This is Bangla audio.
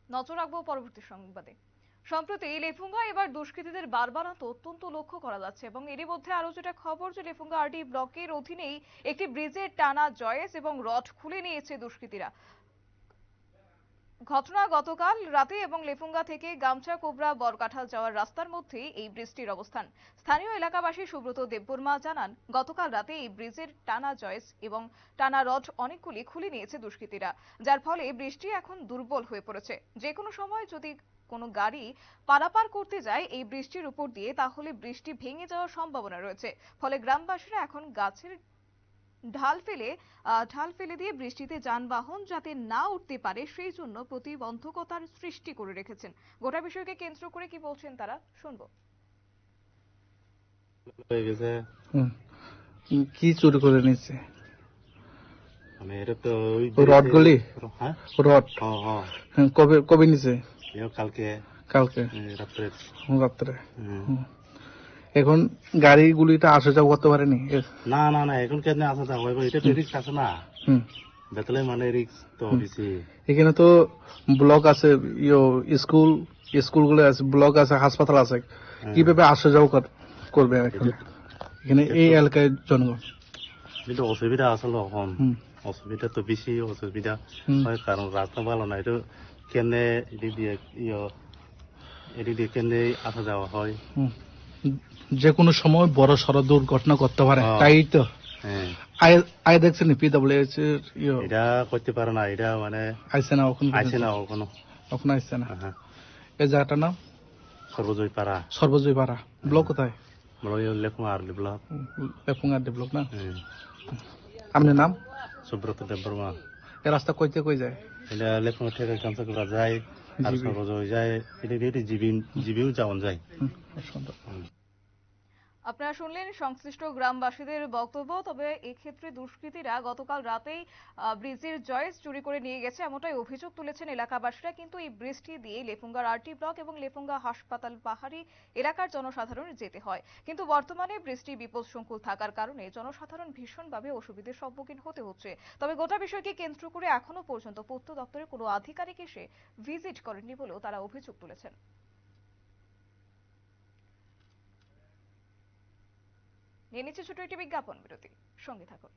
নজর রাখবো পরবর্তী সংবাদে। সম্প্রতি লেফুঙ্গা এবার দুষ্কৃতীদের বারবারান্ত অত্যন্ত লক্ষ্য করা যাচ্ছে এবং এরই মধ্যে আরো যেটা খবর যে লেফুঙ্গা আরডি ব্লকের অধীনেই একটি ব্রিজের টানা জয়েস এবং রড খুলে নিয়েছে দুষ্কৃতীরা। ঘটনা গতকাল রাতে এবং লেফুঙ্গা থেকে গামছা কোবরা বরকাঠাল যাওয়ার রাস্তার মধ্যে এই ব্রিজটির অবস্থান। স্থানীয় এলাকাবাসী সুব্রত দেববর্মা জানান, গতকাল রাতে এই ব্রিজের টানা জয়েস এবং টানা রড অনেকগুলি খুলে নিয়েছে দুষ্কৃতীরা, যার ফলে ব্রিজটি এখন দুর্বল হয়ে পড়েছে। যে কোনো সময় যদি কোনো গাড়ি পারাপার করতে যায় এই বৃষ্টির উপর দিয়ে, তাহলে বৃষ্টি ভেঙে যাওয়ার সম্ভাবনা রয়েছে। ফলে গ্রামবাসীরা এখন গাছের ঢাল ফেলে দিয়ে বৃষ্টিতে যানবাহন যাতে না উঠতে পারে সেই জন্য প্রতিবন্ধকতার সৃষ্টি করে রেখেছেন। গোটা বিষয়কে কেন্দ্র করে কি বলছেন তারা, শুনবো। হয়ে গেছে। কি চুরি করে নিচ্ছে? মানে এটা তো ওই রড গুলি। হ্যাঁ রড কবে কবে নিছে? কালকে কালকে রাত্রে। এখন গাড়িগুলিটা আসা যাওয়া করতে পারেনি? না না না, এখন কেন আসা যাওয়া হবে? এটা তো রিস্ক আছে না। বেতলে মানে রিস্ক তো বেশি। এখানে তো ব্লক আছে, স্কুল স্কুলগুলো আছে, ব্লক আছে, হাসপাতাল আছে। কিভাবে আসা যাওয়া করবে এখানে এই এলাকায় জনগণ? কিন্তু অসুবিধা আসলে এখন অসুবিধা তো বেশি অসুবিধা হয়, কারণ রাস্তা ভালো না। এটা কেনে এদিক দিয়ে কেনে আসা যাওয়া হয়। যে কোনো সময় বড় সড় দুর্ঘটনা করতে পারে, তাই তো। আয় দেখছেন পিডব্লিউএস এটা করতে পারে না, এটা মানে আইসে না কখনো আইসে না। এই জায়গাটার নাম সর্বজয় পাড়া। ব্লক কোথায়? Lefunga RD block. Lefunga RD block না? আপনার নাম? সুব্রত দেববর্মা। এই রাস্তা কইতে কই যায়? এটা লেফুঙ্গা থেকে গামছা কোবরা যায় আর সর্বজয় যায়, এটা জিবিও যাওয়ান যায়। আপনারা শুনলেন সংশ্লিষ্ট গ্রামবাসীদের বক্তব্য। তবে এক্ষেত্রে দুষ্কৃতীরা গতকাল রাতেই ব্রিজের জয়েস চুরি করে নিয়ে গেছে এমনটাই অভিযোগ তুলেছেন এলাকাবাসীরা। কিন্তু এই বৃষ্টি দিয়ে লেফুঙ্গার আরটি ব্লক এবং লেফুঙ্গা হাসপাতাল পাহাড়ি এলাকার জনসাধারণের যেতে হয়। কিন্তু বর্তমানে বৃষ্টি বিপদসংকুল থাকার কারণে জনসাধারণ ভীষণভাবে অসুবিধার সম্মুখীন হতে হচ্ছে। তবে গোটা বিষয়কে কেন্দ্র করে এখনো পর্যন্ত পূর্ত দপ্তরের কোনো আধিকারিক এসে ভিজিট করেননি বলেও তারা অভিযোগ তুলেছেন। নিয়ে নিচ্ছে ছোট একটি বিজ্ঞাপন বিরতি, সঙ্গে থাকুন।